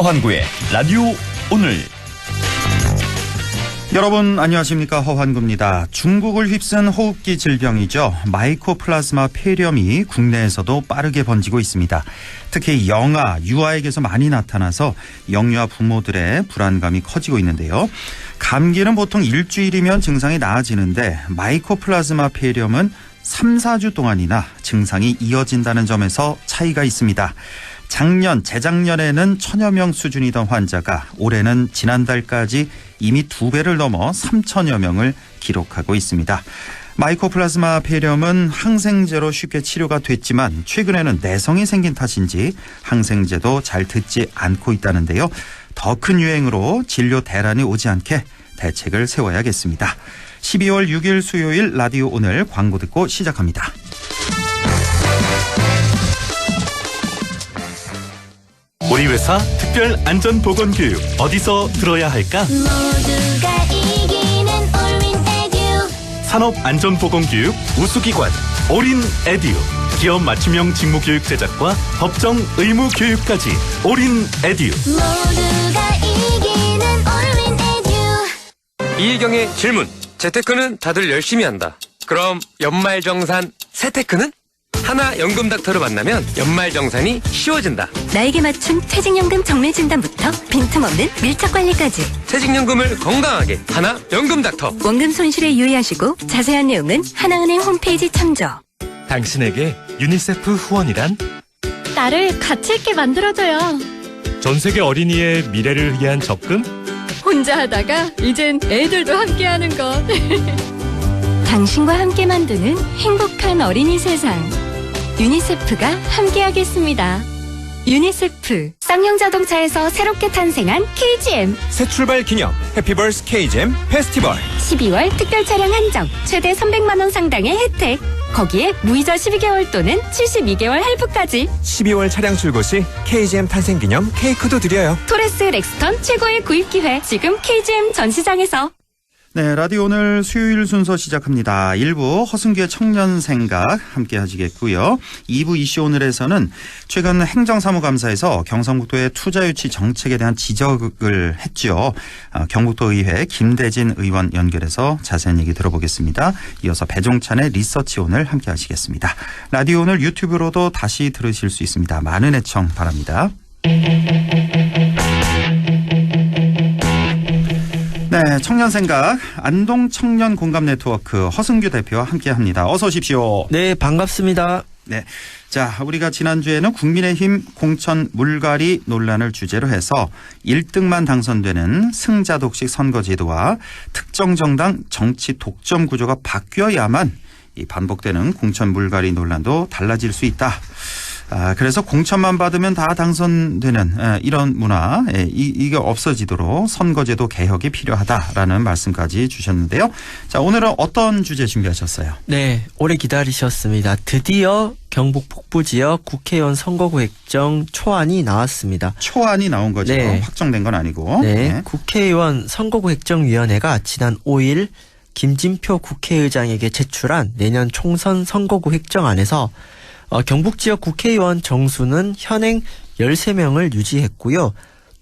허환구의 라디오 오늘. 여러분 안녕하십니까, 허환구입니다. 중국을 휩쓴 호흡기 질병이죠. 마이코플라즈마 폐렴이 국내에서도 빠르게 번지고 있습니다. 특히 영아, 유아에게서 많이 나타나서 영유아 부모들의 불안감이 커지고 있는데요. 감기는 보통 일주일이면 증상이 나아지는데 마이코플라즈마 폐렴은 3, 4주 동안이나 증상이 이어진다는 점에서 차이가 있습니다. 작년, 재작년에는 1000여 명 수준이던 환자가 올해는 지난달까지 이미 2배를 넘어 3000여 명을 기록하고 있습니다. 마이코플라즈마 폐렴은 항생제로 쉽게 치료가 됐지만 최근에는 내성이 생긴 탓인지 항생제도 잘 듣지 않고 있다는데요. 더 큰 유행으로 진료 대란이 오지 않게 대책을 세워야겠습니다. 12월 6일 수요일 라디오 오늘 광고 듣고 시작합니다. 우리 회사 특별 안전보건교육 어디서 들어야 할까? 모두가 이기는 올윈 에듀. 산업안전보건교육 우수기관 올인에듀. 기업 맞춤형 직무교육 제작과 법정 의무교육까지 올인에듀. 모두가 이기는 올윈 에듀. 이희경의 질문. 재테크는 다들 열심히 한다. 그럼 연말정산 세테크는? 하나연금닥터를 만나면 연말정산이 쉬워진다. 나에게 맞춘 퇴직연금 정밀진단부터 빈틈없는 밀착관리까지. 퇴직연금을 건강하게 하나연금닥터. 원금 손실에 유의하시고 자세한 내용은 하나은행 홈페이지 참조. 당신에게 유니세프 후원이란? 나를 가치 있게 만들어줘요. 전 세계 어린이의 미래를 위한 적금? 혼자 하다가 이젠 애들도 함께하는 것. 당신과 함께 만드는 행복한 어린이 세상. 유니세프가 함께하겠습니다. 유니세프. 쌍용자동차에서 새롭게 탄생한 KGM. 새 출발 기념 해피버스 KGM 페스티벌. 12월 특별 차량 한정. 최대 300만 원 상당의 혜택. 거기에 무이자 12개월 또는 72개월 할부까지. 12월 차량 출고 시 KGM 탄생 기념 케이크도 드려요. 토레스 렉스턴 최고의 구입 기회. 지금 KGM 전시장에서. 네, 라디오 오늘 수요일 순서 시작합니다. 1부 허승규의 청년생각 함께 하시겠고요. 2부 이슈 오늘에서는 최근 행정사무감사에서 경상북도의 투자유치 정책에 대한 지적을 했죠. 경북도의회 김대진 의원 연결해서 자세한 얘기 들어보겠습니다. 이어서 배종찬의 리서치 오늘 함께 하시겠습니다. 라디오 오늘 유튜브로도 다시 들으실 수 있습니다. 많은 애청 바랍니다. 네, 청년생각 안동 청년공감네트워크 허승규 대표와 함께합니다. 어서 오십시오. 네, 반갑습니다. 네, 자, 우리가 지난주에는 국민의힘 공천 물갈이 논란을 주제로 해서 1등만 당선되는 승자독식 선거제도와 특정 정당 정치 독점 구조가 바뀌어야만 이 반복되는 공천 물갈이 논란도 달라질 수 있다. 그래서 공천만 받으면 다 당선되는 이런 문화, 이게 없어지도록 선거제도 개혁이 필요하다라는 말씀까지 주셨는데요. 자, 오늘은 어떤 주제 준비하셨어요? 네, 오래 기다리셨습니다. 드디어 경북 북부지역 국회의원 선거구 획정 초안이 나왔습니다. 초안이 나온 거죠? 네. 확정된 건 아니고. 네, 국회의원 선거구 획정위원회가 지난 5일 김진표 국회의장에게 제출한 내년 총선 선거구 획정안에서 경북 지역 국회의원 정수는 현행 13명을 유지했고요.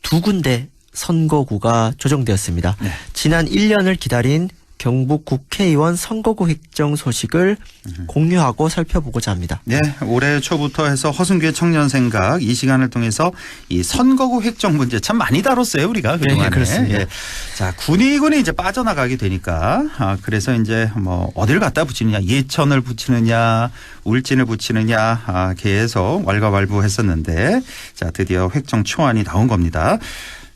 2군데 선거구가 조정되었습니다. 네. 지난 1년을 기다린 경북 국회의원 선거구 획정 소식을 공유하고 살펴보고자 합니다. 네, 올해 초부터 해서 허승규의 청년생각 이 시간을 통해서 이 선거구 획정 문제 참 많이 다뤘어요, 우리가 그동안에. 네, 그렇습니다. 예. 자, 군이 이제 빠져나가게 되니까 그래서 이제 뭐 어디를 갖다 붙이느냐, 예천을 붙이느냐, 울진을 붙이느냐 계속 왈가왈부했었는데 자, 드디어 획정 초안이 나온 겁니다.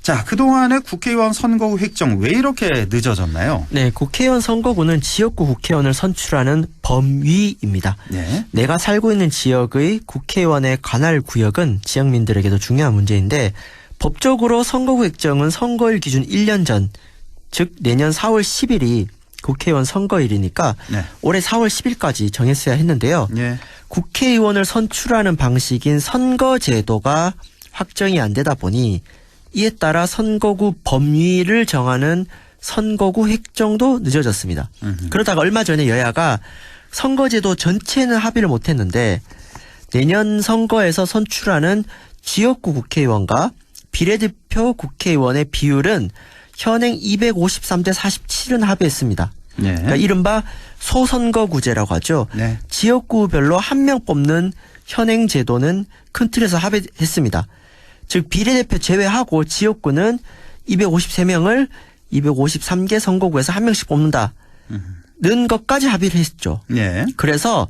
자, 그동안의 국회의원 선거구 획정 왜 이렇게 늦어졌나요? 네, 국회의원 선거구는 지역구 국회의원을 선출하는 범위입니다. 네. 내가 살고 있는 지역의 국회의원의 관할 구역은 지역민들에게도 중요한 문제인데 법적으로 선거구 획정은 선거일 기준 1년 전, 즉 내년 4월 10일이 국회의원 선거일이니까 네. 올해 4월 10일까지 정했어야 했는데요. 네. 국회의원을 선출하는 방식인 선거제도가 확정이 안 되다 보니 이에 따라 선거구 범위를 정하는 선거구 획정도 늦어졌습니다. 그러다가 얼마 전에 여야가 선거제도 전체는 합의를 못했는데 내년 선거에서 선출하는 지역구 국회의원과 비례대표 국회의원의 비율은 현행 253대 47은 합의했습니다. 네. 그러니까 이른바 소선거구제라고 하죠. 네. 지역구별로 한 명 뽑는 현행 제도는 큰 틀에서 합의했습니다. 즉 비례대표 제외하고 지역구는 253명을 253개 선거구에서 한 명씩 뽑는다는 것까지 합의를 했죠. 네. 그래서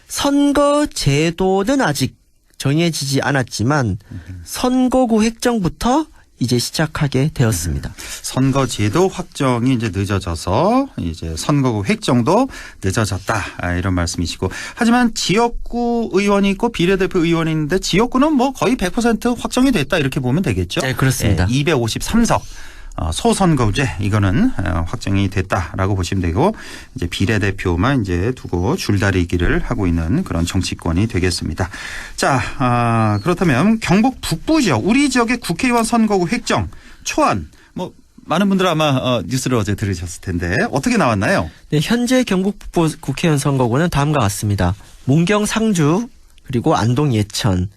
선거 제도는 아직 정해지지 않았지만 선거구 획정부터 이제 시작하게 되었습니다. 선거제도 확정이 이제 늦어져서 이제 선거구 획정도 늦어졌다 이런 말씀이시고 하지만 지역구 의원이 있고 비례대표 의원이 있는데 지역구는 뭐 거의 100% 확정이 됐다 이렇게 보면 되겠죠. 네, 그렇습니다. 253석 소선거제 이거는 확정이 됐다라고 보시면 되고 이제 비례대표만 이제 두고 줄다리기를 하고 있는 그런 정치권이 되겠습니다. 자, 그렇다면 경북 북부 지역 우리 지역의 국회의원 선거구 획정 초안 뭐 많은 분들 아마 뉴스를 어제 들으셨을 텐데 어떻게 나왔나요? 네, 현재 경북 북부 국회의원 선거구는 다음과 같습니다. 문경 상주 그리고 안동 예천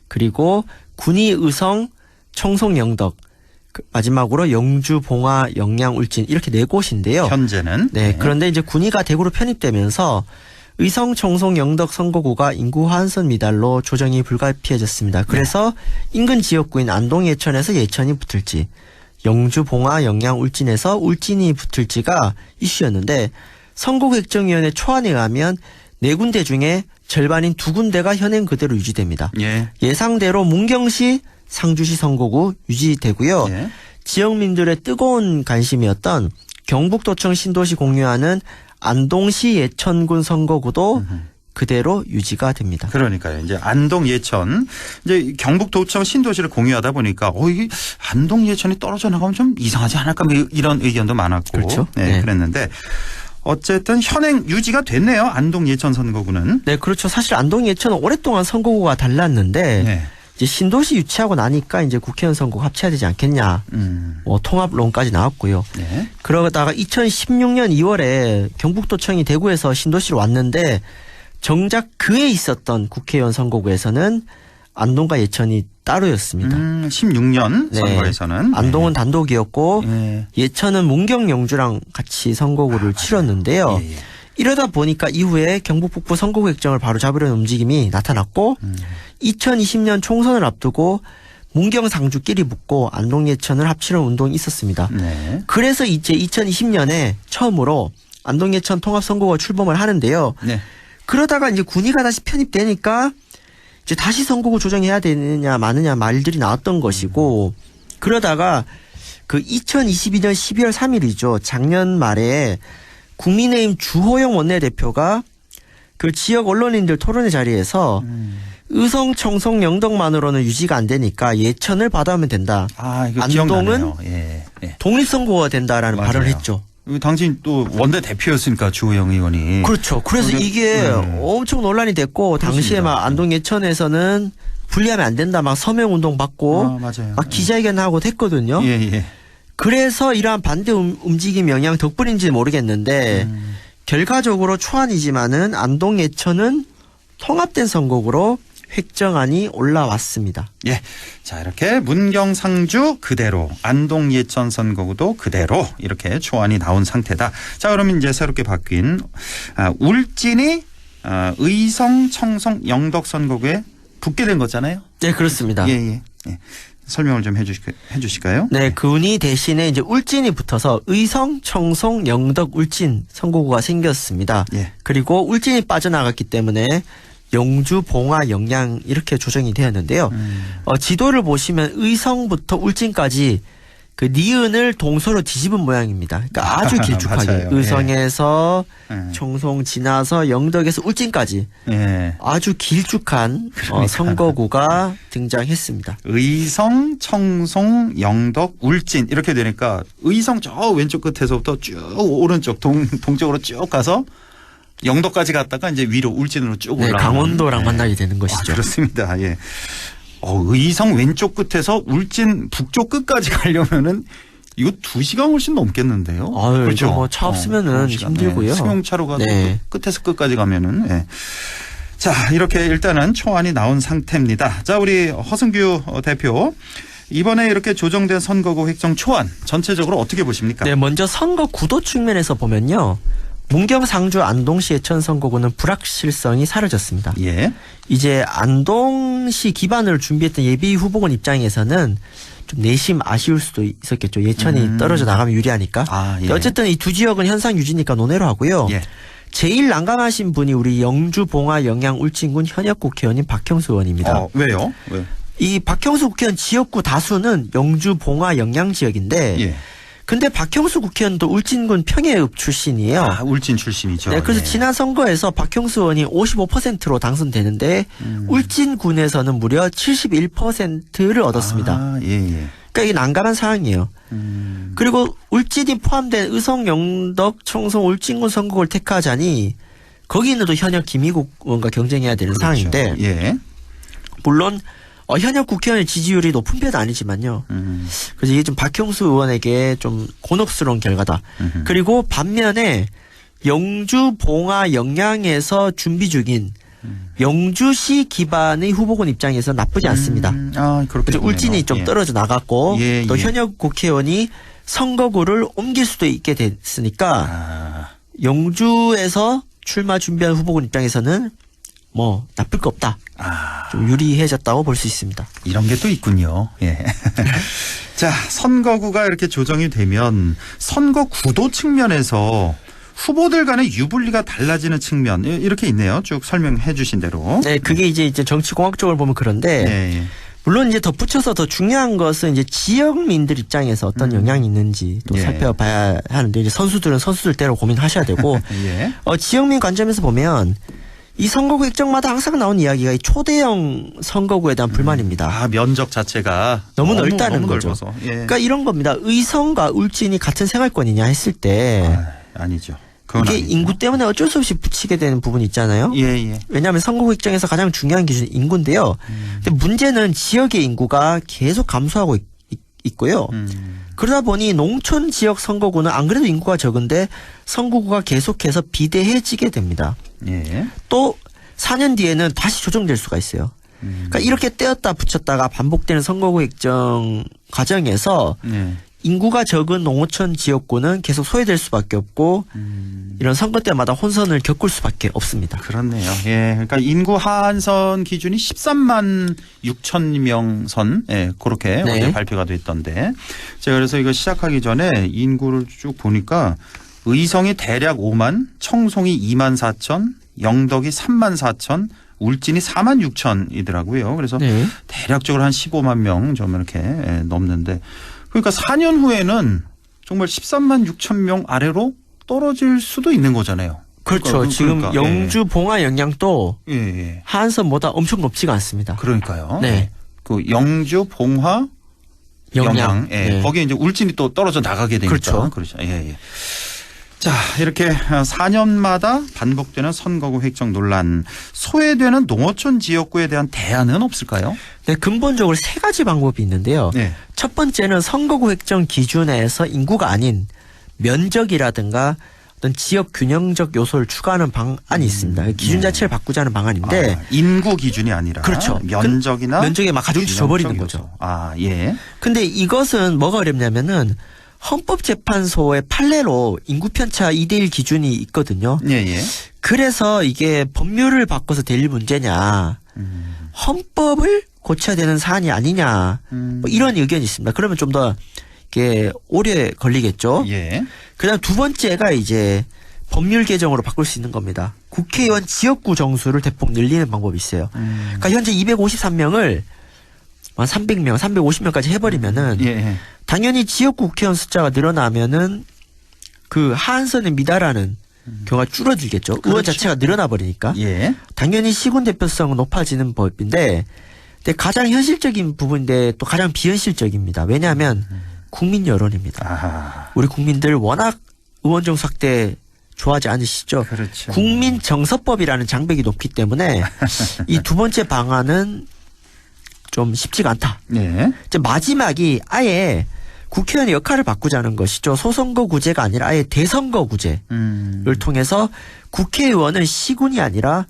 그리고 군위 의성 청송 영덕 마지막으로 영주, 봉화, 영양, 울진 이렇게 네 곳인데요. 현재는. 네. 그런데 이제 군위가 대구로 편입되면서 의성, 청송, 영덕 선거구가 인구 하한선 미달로 조정이 불가피해졌습니다. 그래서 인근 지역구인 안동 예천에서 예천이 붙을지 영주, 봉화, 영양, 울진에서 울진이 붙을지가 이슈였는데 선거구 획정위원회 초안에 의하면 네 군데 중에 절반인 두 군데가 현행 그대로 유지됩니다. 예. 예상대로 문경시 상주시 선거구 유지되고요. 예. 지역민들의 뜨거운 관심이었던 경북도청 신도시 공유하는 안동시 예천군 선거구도 그대로 유지가 됩니다. 그러니까요. 이제 안동 예천 이제 경북도청 신도시를 공유하다 보니까 이게 안동 예천이 떨어져 나가면 좀 이상하지 않을까 뭐 이런 의견도 많았고 그렇죠. 네, 네. 그랬는데 어쨌든 현행 유지가 됐네요. 안동 예천 선거구는. 네, 그렇죠. 사실 안동 예천은 오랫동안 선거구가 달랐는데 네. 이제 신도시 유치하고 나니까 이제 국회의원 선거구 합쳐야 되지 않겠냐. 뭐 통합론까지 나왔고요. 네. 그러다가 2016년 2월에 경북도청이 대구에서 신도시로 왔는데 정작 그에 있었던 국회의원 선거구에서는 안동과 예천이 따로였습니다. 16년 네. 선거에서는 안동은 단독이었고 네. 예천은 문경 영주랑 같이 선거구를 치렀는데요. 예, 예. 이러다 보니까 이후에 경북 북부 선거구 획정을 바로 잡으려는 움직임이 나타났고 2020년 총선을 앞두고 문경 상주끼리 붙고 안동 예천을 합치려는 운동이 있었습니다. 네. 그래서 이제 2020년에 처음으로 안동 예천 통합 선거구가 출범을 하는데요. 네. 그러다가 이제 군위가 다시 편입되니까 이제 다시 선거구 조정해야 되느냐 마느냐 말들이 나왔던 것이고 그러다가 그 2022년 12월 3일이죠. 작년 말에 국민의힘 주호영 원내대표가 그 지역 언론인들 토론회 자리에서 의성, 청송, 영덕만으로는 유지가 안 되니까 예천을 받아오면 된다. 이거 안동은 기억나네요. 예. 예. 독립선거가 된다라는 맞아요. 발언을 했죠. 당신 또 원내 대표였으니까 주호영 의원이. 그렇죠. 그래서 이게 엄청 논란이 됐고 당시에 그렇습니다. 막 안동 예천에서는 분리하면 안 된다 막 서명 운동 받고 맞아요. 막 기자회견하고 했거든요. 예, 예. 그래서 이러한 반대 움직임 영향 덕분인지 모르겠는데 결과적으로 초안이지만은 안동 예천은 통합된 선거구로 획정안이 올라왔습니다. 예. 자, 이렇게 문경 상주 그대로 안동 예천 선거구도 그대로 이렇게 초안이 나온 상태다. 자, 그러면 이제 새롭게 바뀐 울진이 의성, 청송, 영덕 선거구에 붙게 된 거잖아요. 네, 그렇습니다. 예, 예. 예. 설명을 좀 해주실까요? 네, 군위 대신에 이제 울진이 붙어서 의성, 청송, 영덕, 울진 선거구가 생겼습니다. 예. 그리고 울진이 빠져나갔기 때문에 영주, 봉화, 영양 이렇게 조정이 되었는데요. 지도를 보시면 의성부터 울진까지 그 니은을 동서로 뒤집은 모양입니다. 그러니까 아주 길쭉하게 맞아요. 의성에서 예. 청송 지나서 영덕에서 울진까지 예. 아주 길쭉한 선거구가 등장했습니다. 의성, 청송, 영덕, 울진 이렇게 되니까 의성 저 왼쪽 끝에서부터 쭉 오른쪽 동쪽으로 쭉 가서 영덕까지 갔다가 이제 위로 울진으로 쭉 올라가는. 강원도랑 만나게 되는 것이죠. 그렇습니다. 예. 의성 왼쪽 끝에서 울진 북쪽 끝까지 가려면은 이거 2시간 훨씬 넘겠는데요. 그렇죠. 뭐 차 없으면은 힘들고요. 네. 승용차로 가도 네. 끝에서 끝까지 가면은. 예. 자, 이렇게 일단은 초안이 나온 상태입니다. 자, 우리 허승규 대표. 이번에 이렇게 조정된 선거구 획정 초안 전체적으로 어떻게 보십니까? 네, 먼저 선거 구도 측면에서 보면요. 문경, 상주, 안동시 예천 선거구는 불확실성이 사라졌습니다. 예. 이제 안동시 기반으로 준비했던 예비 후보군 입장에서는 좀 내심 아쉬울 수도 있었겠죠. 예천이 떨어져 나가면 유리하니까. 아, 예. 어쨌든 이 두 지역은 현상 유지니까 논외로 하고요. 예. 제일 난감하신 분이 우리 영주, 봉화, 영양, 울진군 현역 국회의원인 박형수 의원입니다. 왜요? 왜? 이 박형수 국회의원 지역구 다수는 영주, 봉화, 영양 지역인데 예. 근데 박형수 국회의원도 울진군 평해읍 출신이에요. 아, 울진 출신이죠. 네, 그래서 예. 지난 선거에서 박형수 의원이 55%로 당선되는데 울진군에서는 무려 71%를 얻었습니다. 아, 예, 예. 그러니까 이게 난감한 상황이에요. 그리고 울진이 포함된 의성, 영덕, 청송, 울진군 선거구를 택하자니 거기는 현역 김희국 의원과 경쟁해야 되는 상황인데 예. 물론 현역 국회의원의 지지율이 높은 편은 아니지만요. 그래서 이게 좀 박형수 의원에게 좀 곤혹스러운 결과다. 그리고 반면에 영주, 봉화, 영양에서 준비 중인 영주시 기반의 후보군 입장에서 나쁘지 않습니다. 아, 그렇게 울진이 좀 떨어져 나갔고 예, 또 예. 현역 국회의원이 선거구를 옮길 수도 있게 됐으니까 영주에서 출마 준비한 후보군 입장에서는 뭐 나쁠 거 없다. 좀 유리해졌다고 볼 수 있습니다. 이런 게 또 있군요. 예. 자, 선거구가 이렇게 조정이 되면 선거 구도 측면에서 후보들 간의 유불리가 달라지는 측면 이렇게 있네요. 쭉 설명해 주신 대로. 네, 그게 이제 정치공학적으로 보면 그런데 예, 예. 물론 이제 덧붙여서 더 중요한 것은 이제 지역민들 입장에서 어떤 영향이 있는지 또 예. 살펴봐야 하는데 이제 선수들은 선수들대로 고민하셔야 되고 예. 지역민 관점에서 보면 이 선거구 획정마다 항상 나오는 이야기가 이 초대형 선거구에 대한 불만입니다. 아, 면적 자체가 너무 넓다는 너무 거죠. 넓어서. 예. 그러니까 이런 겁니다. 의성과 울진이 같은 생활권이냐 했을 때 아니죠. 그건 이게 아니죠. 인구 때문에 어쩔 수 없이 붙이게 되는 부분이 있잖아요. 예, 예. 왜냐하면 선거구 획정에서 가장 중요한 기준이 인구인데요. 근데 문제는 지역의 인구가 계속 감소하고 있고요. 그러다 보니 농촌 지역 선거구는 안 그래도 인구가 적은데 선거구가 계속해서 비대해지게 됩니다. 예. 또 4년 뒤에는 다시 조정될 수가 있어요. 그러니까 이렇게 떼었다 붙였다가 반복되는 선거구 획정 과정에서 예. 인구가 적은 농어촌 지역구는 계속 소외될 수밖에 없고 이런 선거 때마다 혼선을 겪을 수밖에 없습니다. 그렇네요. 예. 그러니까 인구 하한선 기준이 13만 6천 명 선. 예. 그렇게 네. 어제 발표가 됐던데. 제가 그래서 이거 시작하기 전에 인구를 쭉 보니까 의성이 대략 5만, 청송이 2만 4천, 영덕이 3만 4천, 울진이 4만 6천이더라고요. 그래서 네. 대략적으로 한 15만 명 좀 이렇게 넘는데 그러니까 4년 후에는 정말 13만 6천 명 아래로 떨어질 수도 있는 거잖아요. 그렇죠. 지금 영주, 봉화, 영양도 예, 예. 하한선보다 엄청 높지가 않습니다. 그러니까요. 네. 그 영주, 봉화, 영양. 예. 네. 거기에 이제 울진이 또 떨어져 나가게 되니까. 그렇죠. 그렇죠. 예, 예. 자, 이렇게 4년마다 반복되는 선거구 획정 논란, 소외되는 농어촌 지역구에 대한 대안은 없을까요? 네, 근본적으로 세 가지 방법이 있는데요. 네. 첫 번째는 선거구 획정 기준에서 인구가 아닌 면적이라든가 어떤 지역 균형적 요소를 추가하는 방안이 있습니다. 기준 자체를 바꾸자는 방안인데 인구 기준이 아니라 그렇죠. 면적이나 면적에 막 가중치 줘버리는 거죠. 요소. 아, 예. 근데 이것은 뭐가 어렵냐면은 헌법재판소의 판례로 인구 편차 2대1 기준이 있거든요. 예, 예. 그래서 이게 법률을 바꿔서 될 문제냐, 헌법을 고쳐야 되는 사안이 아니냐, 뭐 이런 의견이 있습니다. 그러면 좀 더 이게 오래 걸리겠죠. 예. 그다음 두 번째가 이제 법률 개정으로 바꿀 수 있는 겁니다. 국회의원 지역구 정수를 대폭 늘리는 방법이 있어요. 그러니까 현재 253명을 한 300명, 350명까지 해버리면은 예. 당연히 지역구 국회의원 숫자가 늘어나면은 그 하한선에 미달하는 경우가 줄어들겠죠. 의원 자체가 늘어나 버리니까. 예. 당연히 시군 대표성은 높아지는 법인데, 근데 가장 현실적인 부분인데 또 가장 비현실적입니다. 왜냐하면 국민 여론입니다. 아하. 우리 국민들 워낙 의원 정수 확대 좋아하지 않으시죠? 그렇죠. 국민 정서법이라는 장벽이 높기 때문에 이 두 번째 방안은 좀 쉽지가 않다. 네. 이제 마지막이 아예 국회의원의 역할을 바꾸자는 것이죠. 소선거구제가 아니라 아예 대선거구제를 통해서 국회의원은 시군이 아니라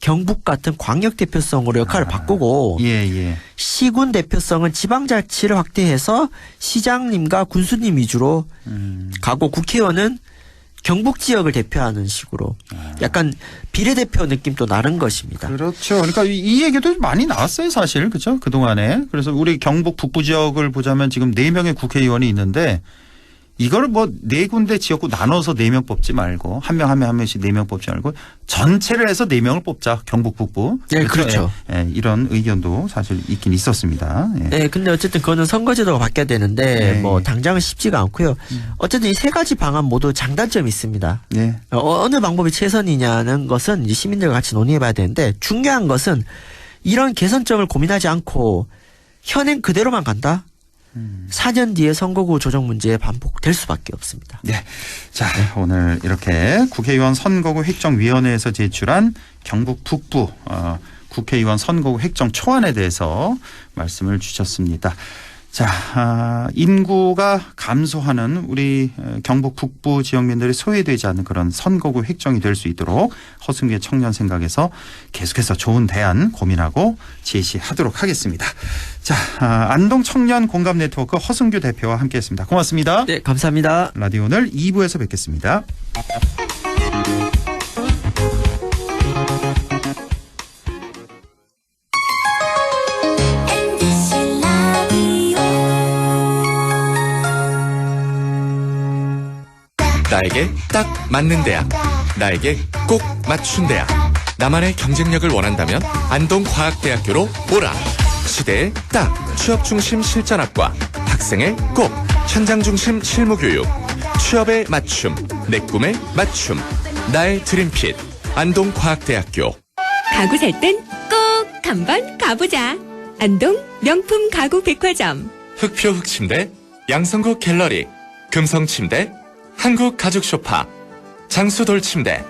경북 같은 광역 대표성으로 역할을 바꾸고 예. 시군 대표성은 지방자치를 확대해서 시장님과 군수님 위주로 가고 국회의원은 경북 지역을 대표하는 식으로 약간 비례대표 느낌도 나는 것입니다. 그렇죠. 그러니까 이 얘기도 많이 나왔어요, 사실. 그렇죠? 그동안에. 그래서 우리 경북 북부 지역을 보자면 지금 4명의 국회의원이 있는데 이걸 뭐 4군데 지역구 나눠서 4명 뽑지 말고 한 명씩 4명 뽑지 말고 전체를 해서 4명을 뽑자. 경북 북부. 네, 그렇죠. 예, 이런 의견도 사실 있긴 있었습니다. 예. 네, 근데 어쨌든 그거는 선거제도가 바뀌어야 되는데 네. 뭐 당장은 쉽지가 않고요. 어쨌든 이 세 가지 방안 모두 장단점이 있습니다. 네. 어느 방법이 최선이냐는 것은 이제 시민들과 같이 논의해봐야 되는데 중요한 것은 이런 개선점을 고민하지 않고 현행 그대로만 간다? 4년 뒤에 선거구 조정 문제 반복될 수밖에 없습니다. 네. 자, 오늘 이렇게 국회의원 선거구 획정위원회에서 제출한 경북 북부 국회의원 선거구 획정 초안에 대해서 말씀을 주셨습니다. 자, 인구가 감소하는 우리 경북 북부 지역민들이 소외되지 않는 그런 선거구 획정이 될 수 있도록 허승규의 청년 생각에서 계속해서 좋은 대안 고민하고 제시하도록 하겠습니다. 자, 안동 청년 공감 네트워크 허승규 대표와 함께했습니다. 고맙습니다. 네, 감사합니다. 라디오 오늘 2부에서 뵙겠습니다. 나에게 딱 맞는 대학, 나에게 꼭 맞춘 대학. 나만의 경쟁력을 원한다면 안동과학대학교로 오라. 시대에 딱 취업 중심 실전학과, 학생의 꼭 현장 중심 실무 교육, 취업에 맞춤, 내 꿈에 맞춤. 나의 드림핏 안동과학대학교. 가구 살 땐 꼭 한번 가보자. 안동 명품 가구 백화점. 흑표 흑침대, 양성국 갤러리, 금성침대, 한국가죽소파, 장수돌침대.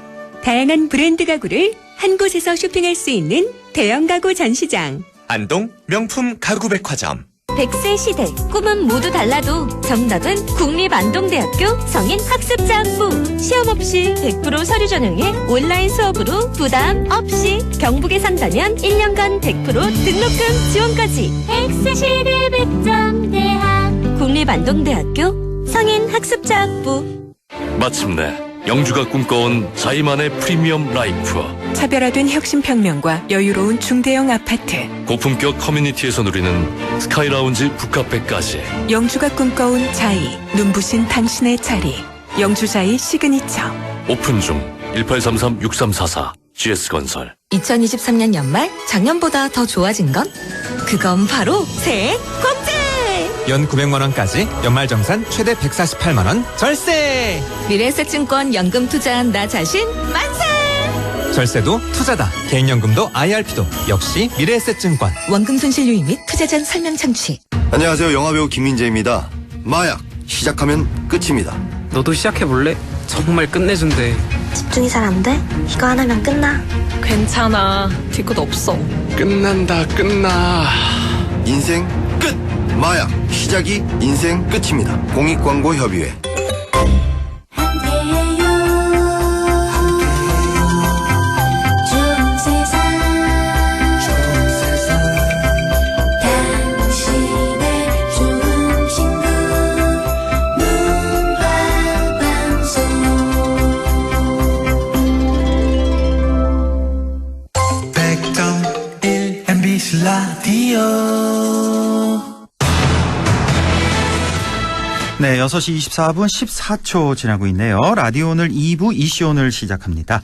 다양한 브랜드 가구를 한 곳에서 쇼핑할 수 있는 대형 가구 전시장. 안동 명품 가구백화점. 100세 시대 꿈은 모두 달라도 정답은 국립안동대학교 성인학습자학부. 시험 없이 100% 서류 전형에 온라인 수업으로 부담 없이 경북에 산다면 1년간 100% 등록금 지원까지. 100세 시대 백정대학 국립안동대학교 성인학습자학부. 마침내 영주가 꿈꿔온 자이만의 프리미엄 라이프. 차별화된 혁신평면과 여유로운 중대형 아파트. 고품격 커뮤니티에서 누리는 스카이라운지 북카페까지. 영주가 꿈꿔온 자이. 눈부신 당신의 자리. 영주자이 시그니처. 오픈 중 1833-6344 GS건설. 2023년 연말 작년보다 더 좋아진 건? 그건 바로 새 공제! 연 900만 원까지 연말정산 최대 148만 원 절세. 미래에셋증권 연금 투자한 나 자신 만세! 절세도 투자다. 개인연금도 IRP도 역시 미래에셋증권. 원금 손실 유의 및 투자 전 설명 청취. 안녕하세요. 영화배우 김민재입니다. 마약 시작하면 끝입니다. 너도 시작해볼래? 정말 끝내준대. 집중이 잘 안 돼? 이거 하나면 끝나. 괜찮아. 뒤끝 없어. 끝난다 끝나. 인생 끝. 마약 시작이 인생 끝입니다. 공익광고협의회. 네, 6시 24분 14초 지나고 있네요. 라디오 오늘 2부 이슈오늘 시작합니다.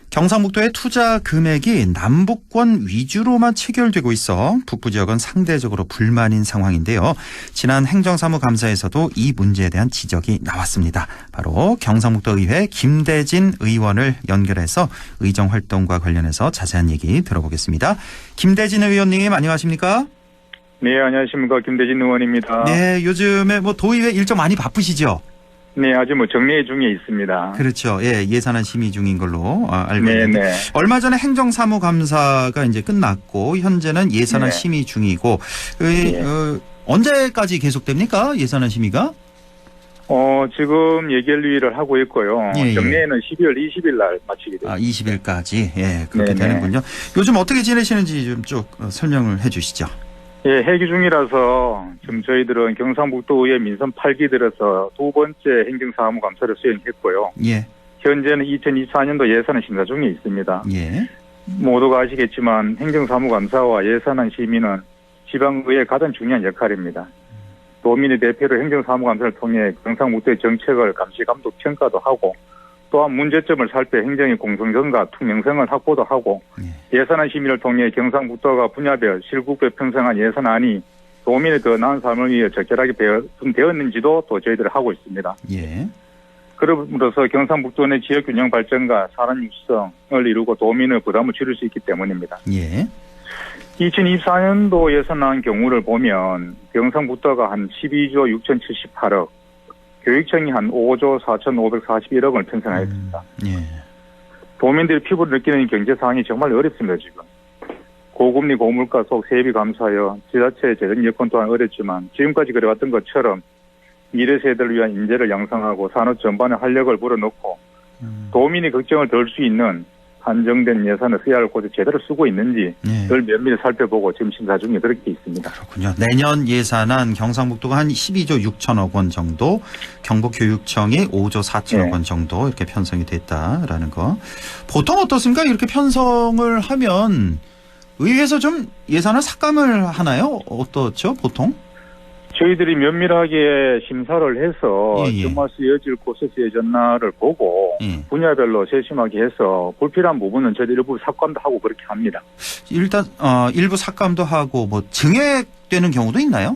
경상북도의 투자 금액이 남북권 위주로만 체결되고 있어 북부 지역은 상대적으로 불만인 상황인데요. 지난 행정사무감사에서도 이 문제에 대한 지적이 나왔습니다. 바로 경상북도 의회 김대진 의원을 연결해서 의정활동과 관련해서 자세한 얘기 들어보겠습니다. 김대진 의원님 안녕하십니까? 네, 안녕하십니까. 김대진 의원입니다. 네, 요즘에 뭐 도의회 일정 많이 바쁘시죠? 네, 아주 뭐 정리 중에 있습니다. 그렇죠. 예, 예산안 심의 중인 걸로 알고 네, 있는데 네. 얼마 전에 행정사무감사가 이제 끝났고 현재는 예산안 네. 심의 중이고 네. 언제까지 계속됩니까? 예산안 심의가? 지금 예결위를 하고 있고요. 예, 예. 정례는 12월 20일 날 마치게 됩니다. 20일까지. 예, 그렇게 네네. 되는군요. 요즘 어떻게 지내시는지 좀 쭉 설명을 해 주시죠. 예, 회기 중이라서 지금 저희들은 경상북도의회 민선 8기 들어서 두 번째 행정사무감사를 수행했고요. 예. 현재는 2024년도 예산안 심사 중에 있습니다. 예. 모두가 아시겠지만 행정사무감사와 예산안 심의는 지방의회의 가장 중요한 역할입니다. 도민의 대표로 행정사무감사를 통해 경상북도의 정책을 감시, 감독, 평가도 하고 또한 문제점을 살펴 행정의 공정성과 투명성을 확보도 하고 예산안 심의를 통해 경상북도가 분야별 실국별 편성한 예산안이 도민의 더 나은 삶을 위해 적절하게 배분되었는지도 또 저희들이 하고 있습니다. 예. 그럼으로써 경상북도 내 지역균형 발전과 사람 육성을 이루고 도민의 부담을 줄일 수 있기 때문입니다. 예. 2024년도 예산안 경우를 보면 경상북도가 한 12조 6,078억, 교육청이 한 5조 4,541억을 편성하였습니다. 예. 도민들이 피부로 느끼는 경제 상황이 정말 어렵습니다, 지금. 고금리 고물가 속 세비 감소하여 지자체의 재정 여건 또한 어렵지만 지금까지 그래왔던 것처럼 미래 세대를 위한 인재를 양성하고 산업 전반에 활력을 불어넣고 도민이 걱정을 덜 수 있는 한정된 예산을 써야 할 곳에 제대로 쓰고 있는지 늘 면밀히 살펴보고 지금 심사 중에 그렇게 있습니다. 그렇군요. 내년 예산안 경상북도가 한 12조 6천억 원 정도, 경북교육청이 5조 4천억 원 정도 이렇게 편성이 됐다라는 거. 보통 어떻습니까? 이렇게 편성을 하면 의회에서 좀 예산을 삭감을 하나요? 어떻죠, 보통? 저희들이 면밀하게 심사를 해서 정말 쓰여질 곳에 쓰여졌나를 보고 분야별로 세심하게 해서 불필요한 부분은 저희들 일부 삭감도 하고 그렇게 합니다. 일단 일부 삭감도 하고 뭐 증액되는 경우도 있나요?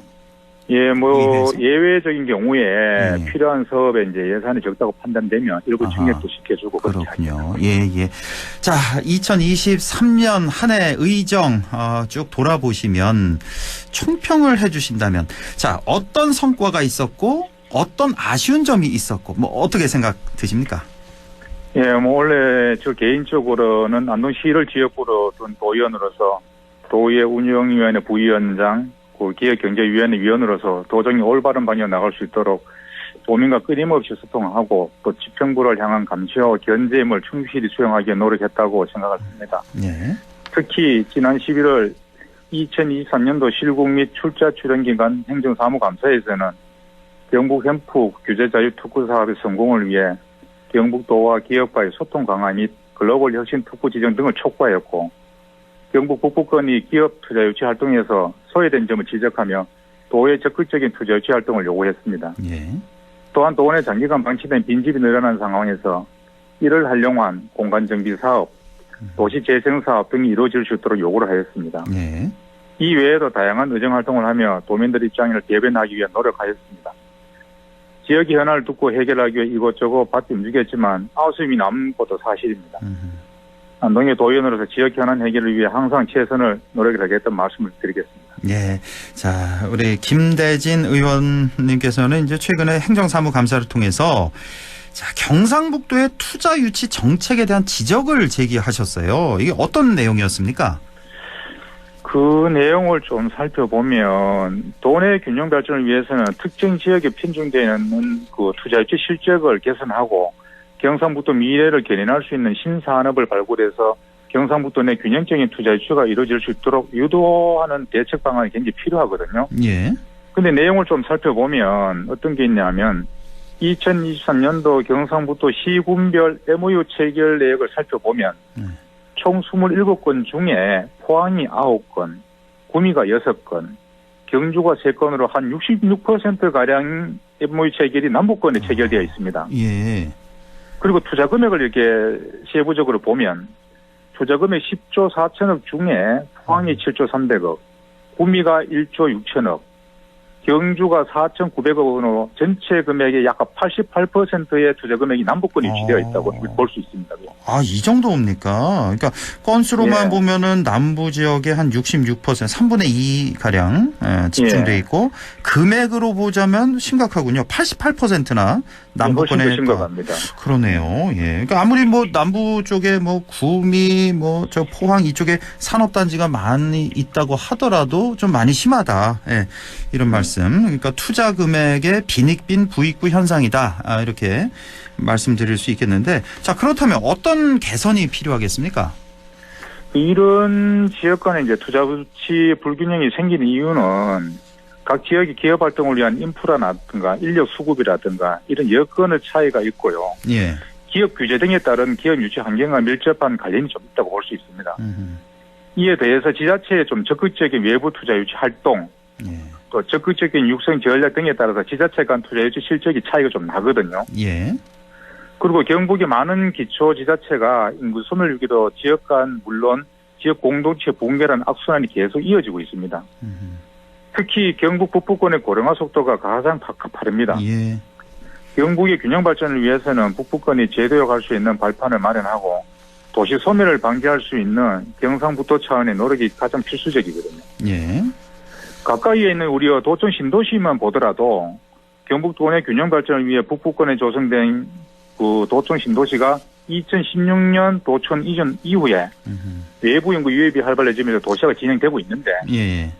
예, 뭐 예외적인 경우에 필요한 사업에 이제 예산이 적다고 판단되면 일부 증액도 시켜주고 그렇군요. 예, 예. 자, 2023년 한 해 의정 쭉 돌아보시면 총평을 해주신다면, 자, 어떤 성과가 있었고 어떤 아쉬운 점이 있었고 뭐 어떻게 생각 드십니까? 예, 뭐 원래 저 개인적으로는 안동시를 지역구로 둔 도의원으로서 도의회 운영위원회 부위원장, 기획경제위원회 위원으로서 도정이 올바른 방향으로 나갈 수 있도록 도민과 끊임없이 소통하고 또 지평부를 향한 감시와 견제임을 충실히 수행하기 위해 노력했다고 생각을 합니다. 특히 지난 11월 2023년도 실국 및 출자 출연 기간 행정사무감사에서는 경북 햄프 규제자유 특구 사업의 성공을 위해 경북도와 기업과의 소통 강화 및 글로벌 혁신 특구 지정 등을 촉구하였고 경북 북부권이 기업 투자 유치 활동에서 소외된 점을 지적하며 도의 적극적인 투자 유치 활동을 요구했습니다. 또한 도내 장기간 방치된 빈집이 늘어난 상황에서 이를 활용한 공간 정비 사업, 도시 재생 사업 등이 이루어질 수 있도록 요구를 하였습니다. 이 외에도 다양한 의정 활동을 하며 도민들 입장을 대변하기 위해 노력하였습니다. 지역의 현안을 듣고 해결하기 위해 이곳저곳 밭이 움직였지만 아쉬움이 남은 것도 사실입니다. 안동의 도의원으로서 지역 현안 해결을 위해 항상 최선을 노력하겠다는 말씀을 드리겠습니다. 예. 자, 우리 김대진 의원님께서는 이제 최근에 행정사무감사를 통해서 자, 경상북도의 투자 유치 정책에 대한 지적을 제기하셨어요. 이게 어떤 내용이었습니까? 그 내용을 좀 살펴보면 도내 균형 발전을 위해서는 특정 지역에 편중되는 그 투자 유치 실적을 개선하고 경상북도 미래를 견인할 수 있는 신산업을 발굴해서 경상북도 내 균형적인 투자 유치가 이루어질 수 있도록 유도하는 대책 방안이 굉장히 필요하거든요. 근데 내용을 좀 살펴보면 어떤 게 있냐면 2023년도 경상북도 시군별 MOU 체결 내역을 살펴보면 총 27건 중에 포항이 9건, 구미가 6건, 경주가 3건으로 한 66%가량 MOU 체결이 남북권에 체결되어 있습니다. 그리고 투자 금액을 이렇게 세부적으로 보면 투자 금액 10조 4천억 중에 포항이 7조 300억, 구미가 1조 6천억, 경주가 4,900억 원으로 전체 금액의 약 88%의 투자 금액이 남북권에 유치되어 있다고 볼 수 있습니다. 이 정도입니까? 그러니까 건수로만 예. 보면은 남부 지역에 한 66%, 3분의 2 가량 집중돼 예. 있고 금액으로 보자면 심각하군요. 88%나 남부권에 훨씬 더 심각합니다. 그러네요. 예. 그러니까 아무리 뭐 남부 쪽에 뭐 구미 뭐 저 포항 이쪽에 산업단지가 많이 있다고 하더라도 좀 많이 심하다. 예. 이런 말씀. 그러니까 투자 금액의 빈익빈 부익부 현상이다. 이렇게 말씀드릴 수 있겠는데, 자 그렇다면 어떤 개선이 필요하겠습니까? 이런 지역 간의 이제 투자 부치 불균형이 생기는 이유는 각 지역의 기업 활동을 위한 인프라라든가 인력 수급이라든가 이런 여건의 차이가 있고요. 예. 기업 규제 등에 따른 기업 유치 환경과 밀접한 관련이 좀 있다고 볼 수 있습니다. 이에 대해서 지자체의 좀 적극적인 외부 투자 유치 활동, 또 적극적인 육성 전략 등에 따라서 지자체 간 투자 유치 실적이 차이가 좀 나거든요. 예. 그리고 경북의 많은 기초 지자체가 인구선을 위기로 지역 간 물론 지역 공동체 붕괴라는 악순환이 계속 이어지고 있습니다. 특히 경북 북부권의 고령화 속도가 가장 빠릅니다. 예. 경북의 균형 발전을 위해서는 북부권이 제도에 갈 수 있는 발판을 마련하고 도시 소멸을 방지할 수 있는 경상북도 차원의 노력이 가장 필수적이거든요. 예. 가까이에 있는 우리가 도청 신도시만 보더라도 경북도의 균형 발전을 위해 북부권에 조성된 그 도청 신도시가 2016년 도청 이전 이후에 외부 인구 유입이 활발해지면서 도시화가 진행되고 있는데 예.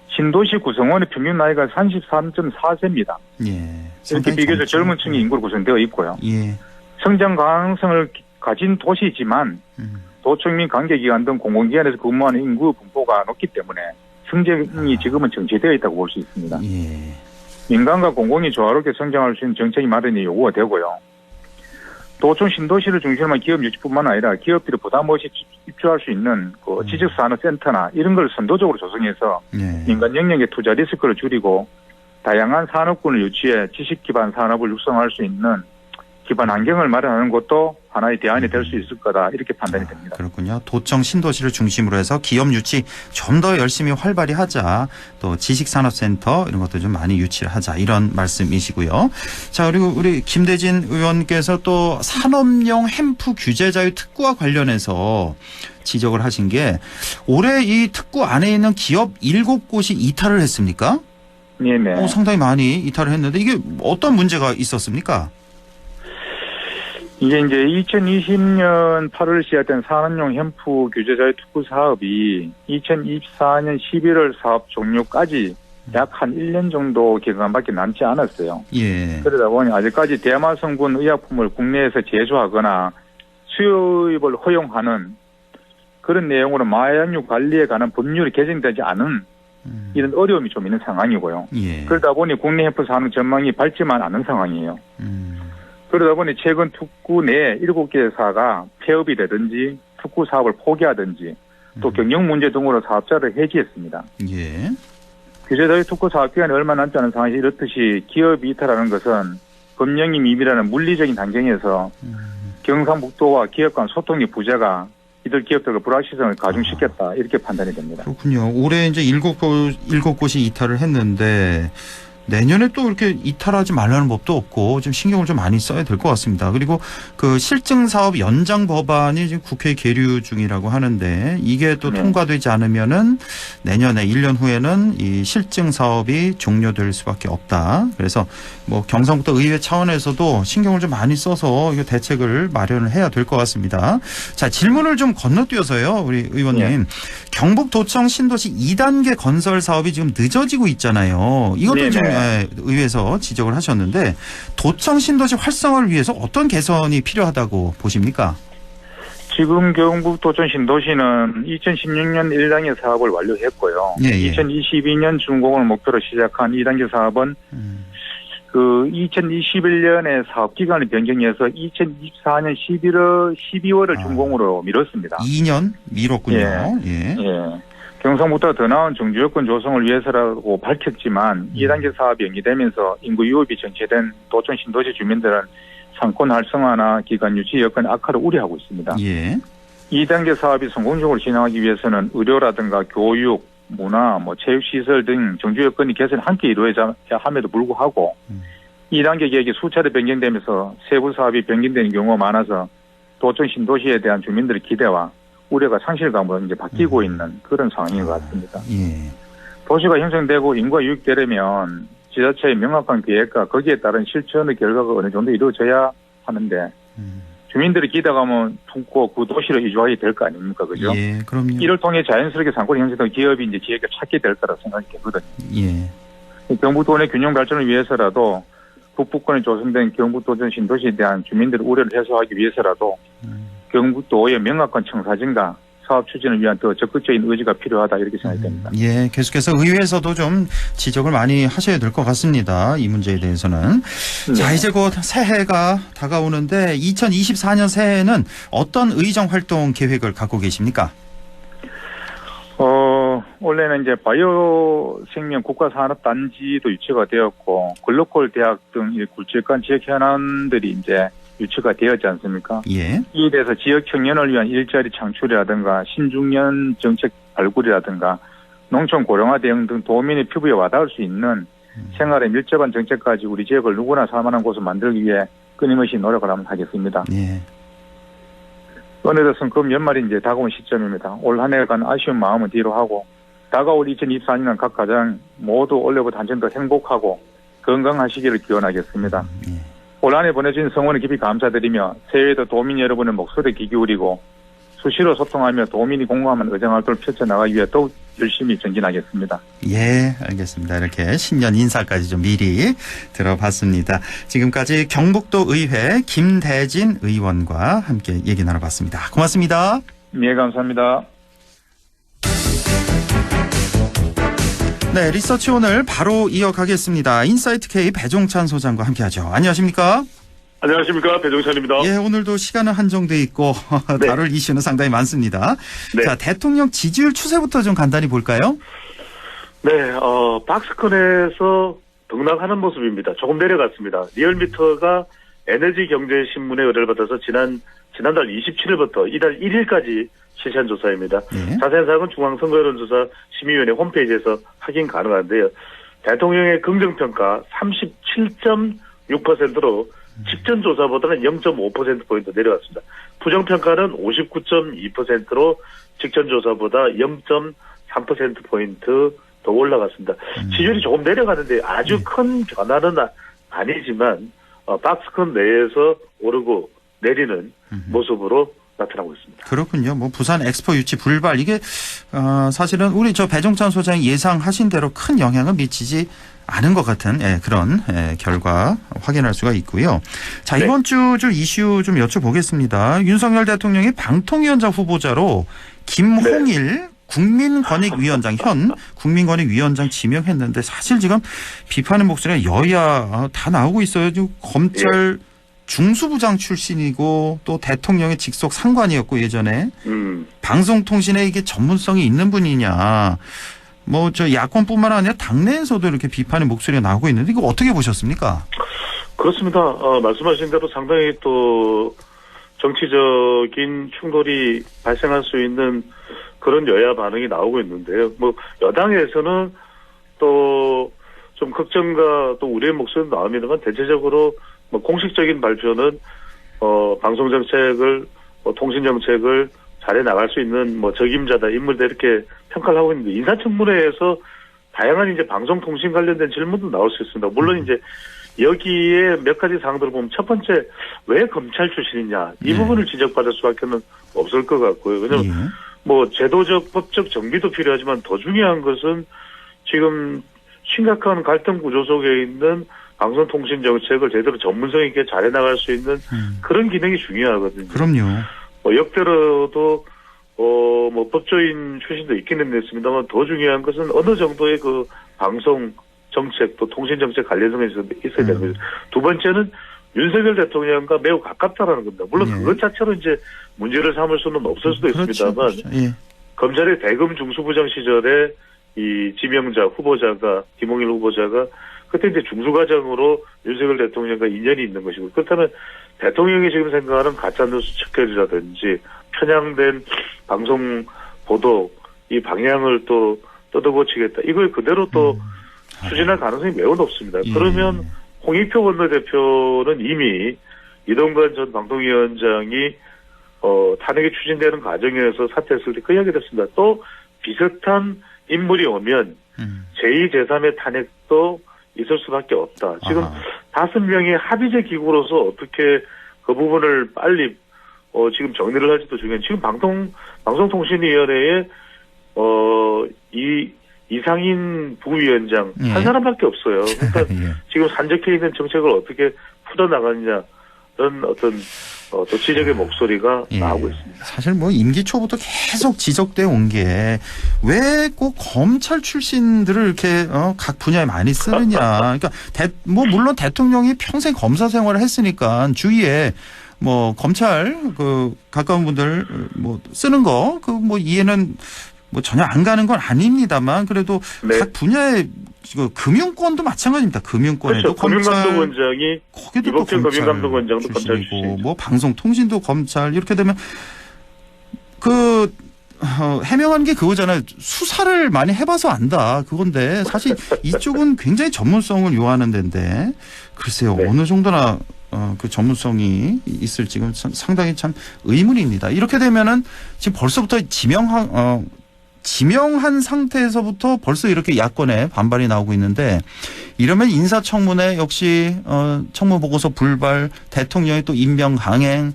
신도시 구성원의 평균 나이가 33.4세입니다. 예. 이렇게 비교적 젊은 층이 인구로 구성되어 있고요. 예. 성장 가능성을 가진 도시지만 도청 및 관계기관 등 공공기관에서 근무하는 인구 분포가 높기 때문에 성장이 지금은 정체되어 있다고 볼 수 있습니다. 예. 민간과 공공이 조화롭게 성장할 수 있는 정책이 마련이 요구가 되고요. 도청 신도시를 중심으로 한 기업 유치뿐만 아니라 기업들이 부담 없이 입주할 수 있는 그 지적산업센터나 이런 걸 선도적으로 조성해서 민간 영역의 투자 리스크를 줄이고 다양한 산업군을 유치해 지식 기반 산업을 육성할 수 있는 기반 환경을 마련하는 것도 하나의 대안이 될 수 있을 거다 이렇게 판단이 됩니다. 그렇군요. 도청 신도시를 중심으로 해서 기업 유치 좀 더 열심히 활발히 하자. 또 지식산업센터 이런 것도 좀 많이 유치를 하자. 이런 말씀이시고요. 자, 그리고 우리 김대진 의원께서 또 산업용 햄프 규제 자유 특구와 관련해서 지적을 하신 게 올해 이 특구 안에 있는 기업 7곳이 이탈을 했습니까? 네네. 상당히 많이 이탈을 했는데 이게 어떤 문제가 있었습니까? 이게 이제 2020년 8월 시작된 산업용 햄프 규제자의 특구 사업이 2024년 11월 사업 종료까지 약 한 1년 정도 기간밖에 남지 않았어요. 예. 그러다 보니 아직까지 대마 성분 의약품을 국내에서 제조하거나 수입을 허용하는 그런 내용으로 마약류 관리에 관한 법률이 개정되지 않은 이런 어려움이 좀 있는 상황이고요. 예. 그러다 보니 국내 햄프 산업 전망이 밝지만 않은 상황이에요. 그러다 보니 최근 특구 내 7개사가 폐업이 되든지 특구 사업을 포기하든지 또 경영 문제 등으로 사업자를 해지했습니다. 예. 규제자의 특구 사업 기간이 얼마 남지 않은 상황에서 이렇듯이 기업이 이탈하는 것은 법령이 미비라는 물리적인 환경에서 경상북도와 기업 간 소통의 부재가 이들 기업들과 불확실성을 가중시켰다 이렇게 판단이 됩니다. 그렇군요. 올해 이제 7곳이 이탈을 했는데 내년에 또 이렇게 이탈하지 말라는 법도 없고 좀 신경을 좀 많이 써야 될 것 같습니다. 그리고 그 실증 사업 연장 법안이 지금 국회에 계류 중이라고 하는데 이게 또 통과되지 않으면은 내년에 1년 후에는 이 실증 사업이 종료될 수밖에 없다. 그래서 뭐 경상북도 의회 차원에서도 신경을 좀 많이 써서 이거 대책을 마련을 해야 될 것 같습니다. 자, 질문을 좀 건너뛰어서요, 우리 의원님. 경북도청 신도시 2단계 건설 사업이 지금 늦어지고 있잖아요. 이것도 좀 의회에서 지적을 하셨는데 도청 신도시 활성화를 위해서 어떤 개선이 필요하다고 보십니까? 지금 경북 도청 신도시는 2016년 1단계 사업을 완료했고요. 2022년 준공을 목표로 시작한 2단계 사업은 그 2021년에 사업 기간을 변경해서 2024년 12월을 준공으로 미뤘습니다. 2년 미뤘군요. 예. 경상북도가 더 나은 정주여건 조성을 위해서라고 밝혔지만 2단계 사업이 연기되면서 인구 유입이 정체된 도청 신도시 주민들은 상권 활성화나 기간 유치 여건 악화를 우려하고 있습니다. 2단계 사업이 성공적으로 진행하기 위해서는 의료라든가 교육, 문화, 체육시설 등 정주 여건이 개선이 함께 이루어져야 함에도 불구하고 2단계 계획이 수차례 변경되면서 세부 사업이 변경되는 경우가 많아서 도청 신도시에 대한 주민들의 기대와 우려가 상실감으로 이제 바뀌고 있는 그런 상황인 것 같습니다. 예. 도시가 형성되고 인구가 유입되려면 지자체의 명확한 계획과 거기에 따른 실천의 결과가 어느 정도 이루어져야 하는데 주민들의 기대감은 품고 그 도시로 이주하게 될 거 아닙니까? 그죠? 예, 그럼요. 이를 통해 자연스럽게 상권이 형성된 기업이 이제 기획을 찾게 될 거라 생각이 되거든요. 예. 경북도의 균형 발전을 위해서라도 북부권에 조성된 경북도전 신도시에 대한 주민들의 우려를 해소하기 위해서라도 경북도의 명확한 청사진과 사업 추진을 위한 더 적극적인 의지가 필요하다 이렇게 생각이 됩니다. 예, 계속해서 의회에서도 좀 지적을 많이 하셔야 될 것 같습니다. 이 문제에 대해서는. 네. 자, 이제 곧 새해가 다가오는데 2024년 새해에는 어떤 의정 활동 계획을 갖고 계십니까? 원래는 이제 바이오 생명 국가산업단지도 유치가 되었고 글로컬 대학 등 굵직한 지역 현안들이 이제 유치가 되었지 않습니까? 예. 이에 대해서 지역 청년을 위한 일자리 창출이라든가 신중년 정책 발굴이라든가 농촌 고령화 대응 등 도민의 피부에 와닿을 수 있는 생활에 밀접한 정책까지 우리 지역을 누구나 살만한 곳을 만들기 위해 끊임없이 노력을 하면 하겠습니다. 예. 어느덧 성금 연말이 이제 다가온 시점입니다. 올 한 해간 아쉬운 마음은 뒤로 하고 다가올 2024년은 각 가정 모두 올해보다 한층 더 행복하고 건강하시기를 기원하겠습니다. 올 한 해 보내주신 성원을 깊이 감사드리며 새해에도 도민 여러분의 목소리에 귀 기울이고 수시로 소통하며 도민이 공감한 의정활동을 펼쳐나가기 위해 더욱 열심히 전진하겠습니다. 예, 알겠습니다. 이렇게 신년 인사까지 좀 미리 들어봤습니다. 지금까지 경북도 의회 김대진 의원과 함께 얘기 나눠봤습니다. 고맙습니다. 네, 감사합니다. 네, 리서치 오늘 바로 이어가겠습니다. 인사이트 K 배종찬 소장과 함께하죠. 안녕하십니까? 안녕하십니까, 배종찬입니다. 예, 오늘도 시간은 한정돼 있고 네. 다룰 이슈는 상당히 많습니다. 네. 자, 대통령 지지율 추세부터 좀 간단히 볼까요? 네, 박스권에서 등락하는 모습입니다. 조금 내려갔습니다. 리얼미터가 에너지경제신문의 의뢰를 받아서 지난달 27일부터 이달 1일까지 실시한 조사입니다. 네. 자세한 사항은 중앙선거여론조사 심의위원회 홈페이지에서 확인 가능한데요. 대통령의 긍정평가 37.6%로 직전 조사보다는 0.5%포인트 내려갔습니다. 부정평가는 59.2%로 직전 조사보다 0.3%포인트 더 올라갔습니다. 지지율이 조금 내려가는데 아주 큰 변화는 아니지만 박스권 내에서 오르고 내리는 모습으로 나타나고 있습니다. 그렇군요. 뭐 부산 엑스포 유치 불발 이게 사실은 우리 저 배종찬 소장이 예상하신 대로 큰 영향을 미치지 않은 것 같은 그런 결과 확인할 수가 있고요. 자, 네. 이번 주 이슈 좀 여쭤보겠습니다. 윤석열 대통령이 방통위원장 후보자로 김홍일 국민권익위원장 현 국민권익위원장 지명했는데 사실 지금 비판의 목소리가 여야 다 나오고 있어요. 지금 검찰 중수부장 출신이고 또 대통령의 직속 상관이었고 예전에 방송통신에 이게 전문성이 있는 분이냐. 뭐 저 야권뿐만 아니라 당내에서도 이렇게 비판의 목소리가 나오고 있는데 이거 어떻게 보셨습니까? 그렇습니다. 말씀하신 대로 상당히 또 정치적인 충돌이 발생할 수 있는 그런 여야 반응이 나오고 있는데요. 뭐 여당에서는 또 좀 걱정과 또 우려의 목소리도 나옵니다만 대체적으로 뭐 공식적인 발표는 방송 정책을 통신 정책을 잘해 나갈 수 있는 뭐 적임자다 인물다 이렇게 평가를 하고 있는데 인사청문회에서 다양한 이제 방송통신 관련된 질문도 나올 수 있습니다. 물론 이제 여기에 몇 가지 사항들을 보면 첫 번째 왜 검찰 출신이냐 이 부분을 지적받을 수밖에는 없을 것 같고요. 왜냐하면 뭐 제도적 법적 정비도 필요하지만 더 중요한 것은 지금 심각한 갈등 구조 속에 있는 방송통신 정책을 제대로 전문성 있게 잘해 나갈 수 있는 그런 기능이 중요하거든요. 그럼요. 뭐 역대로도 뭐 법조인 출신도 있기는 했습니다만 더 중요한 것은 어느 정도의 그 방송 정책 또 통신 정책 관련성이 있어야 되는 거죠. 두 번째는 윤석열 대통령과 매우 가깝다라는 겁니다. 물론 그것 자체로 이제 문제를 삼을 수는 없을 수도 있습니다만 그렇죠. 예. 검찰의 대검 중수부장 시절에 이 지명자 후보자가 김홍일 후보자가 그때 이제 중수과장으로 윤석열 대통령과 인연이 있는 것이고 그렇다면 대통령이 지금 생각하는 가짜뉴스 척결이라든지 편향된 방송 보도 이 방향을 또 뜯어고치겠다. 이걸 그대로 또 추진할 가능성이 매우 높습니다. 그러면 홍익표 원내대표는 이미 이동관 전 방통위원장이 탄핵이 추진되는 과정에서 사퇴했을 때 그 이야기 됐습니다. 또 비슷한 인물이 오면 제2, 제3의 탄핵도 있을 수밖에 없다. 지금 5명의 합의제 기구로서 어떻게 그 부분을 빨리 지금 정리를 할지도 중요한 지금 방송통신위원회에 이상인 부위원장 한 사람밖에 없어요. 그러니까 지금 산적해 있는 정책을 어떻게 풀어나가느냐 이런 어떤 도치적인 목소리가 나오고 있습니다. 사실 뭐 임기 초부터 계속 지적돼 온 게 왜 꼭 검찰 출신들을 이렇게 각 분야에 많이 쓰느냐. 그러니까 뭐 물론 대통령이 평생 검사 생활을 했으니까 주위에 뭐 검찰 그 가까운 분들 뭐 쓰는 거 그 뭐 이해는 뭐 전혀 안 가는 건 아닙니다만 그래도 각 분야의 금융권도 마찬가지입니다. 금융권에도 그렇죠. 금융감독원장이 이복현 금융감독원장도 검찰 출신이고 뭐 방송통신도 검찰 이렇게 되면 해명하는 게 그거잖아요. 수사를 많이 해봐서 안다 그건데 사실 이쪽은 굉장히 전문성을 요하는 데인데 글쎄요 어느 정도나 그 전문성이 있을지는 상당히 참 의문입니다. 이렇게 되면은 지금 벌써부터 지명한 상태에서부터 벌써 이렇게 야권에 반발이 나오고 있는데 이러면 인사청문회 역시 청문보고서 불발, 대통령이 또 임명 강행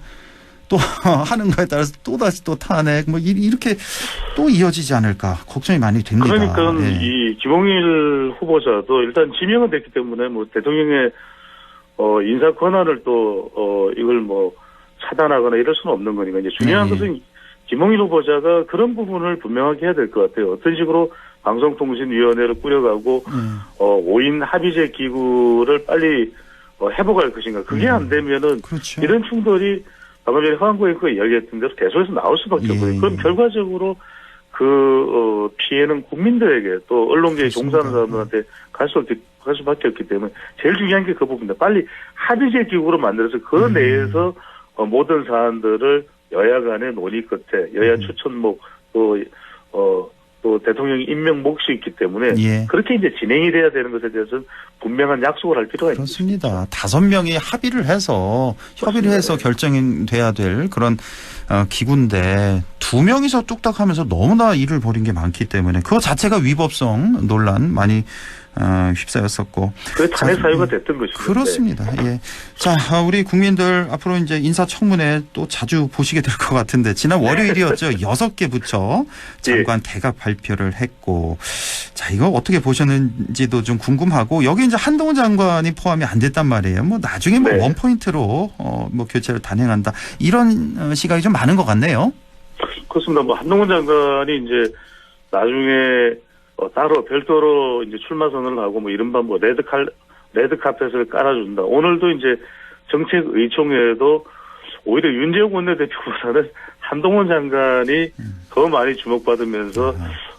또 하는 거에 따라서 또다시 또 탄핵 뭐 이렇게 또 이어지지 않을까 걱정이 많이 됩니다. 그러니까 이 김홍일 후보자도 일단 지명은 됐기 때문에 뭐 대통령의 인사 권한을 또 이걸 뭐 차단하거나 이럴 수는 없는 거니까 이제 중요한 것은 김홍일 후보자가 그런 부분을 분명하게 해야 될 것 같아요. 어떤 식으로 방송통신위원회를 꾸려가고 5인 합의제 기구를 빨리 회복할 것인가. 그게 안 되면은 그렇죠. 이런 충돌이 방금 전에 허한구 앵커가 이야기했던 대로 계속해서 나올 수밖에 없거든요. 그럼 결과적으로 그 피해는 국민들에게 또 언론계에 종사하는 사람들한테 갈 수밖에 없기 때문에 제일 중요한 게 그 부분입니다. 빨리 합의제 기구로 만들어서 그 내에서 모든 사안들을 여야 간의 논의 끝에 여야 추천목 또 대통령 임명 몫이 있기 때문에 그렇게 이제 진행이 돼야 되는 것에 대해서는 분명한 약속을 할 필요가 있습니다. 그렇습니다. 5명이 합의를 해서 협의를 해서 결정돼야 될 그런 기구인데 2명이서 뚝딱하면서 너무나 일을 벌인 게 많기 때문에 그거 자체가 위법성 논란 많이 휩싸였었고. 그 탄핵 사유가 됐던 것이죠. 그렇습니다. 예. 자, 우리 국민들 앞으로 이제 인사청문회 또 자주 보시게 될 것 같은데 지난 월요일이었죠. 6개 부처 장관 대각 발표를 했고 자, 이거 어떻게 보셨는지도 좀 궁금하고 여기 이제 한동훈 장관이 포함이 안 됐단 말이에요. 뭐 나중에 뭐 원포인트로 뭐 교체를 단행한다. 이런 시각이 좀 많은 것 같네요. 그렇습니다. 뭐 한동훈 장관이 이제 나중에 따로 별도로 이제 출마 선언을 하고 뭐 이른바 뭐 레드카펫을 깔아준다. 오늘도 이제 정책의총회에도 오히려 윤재욱 원내대표보다는 한동훈 장관이 더 많이 주목받으면서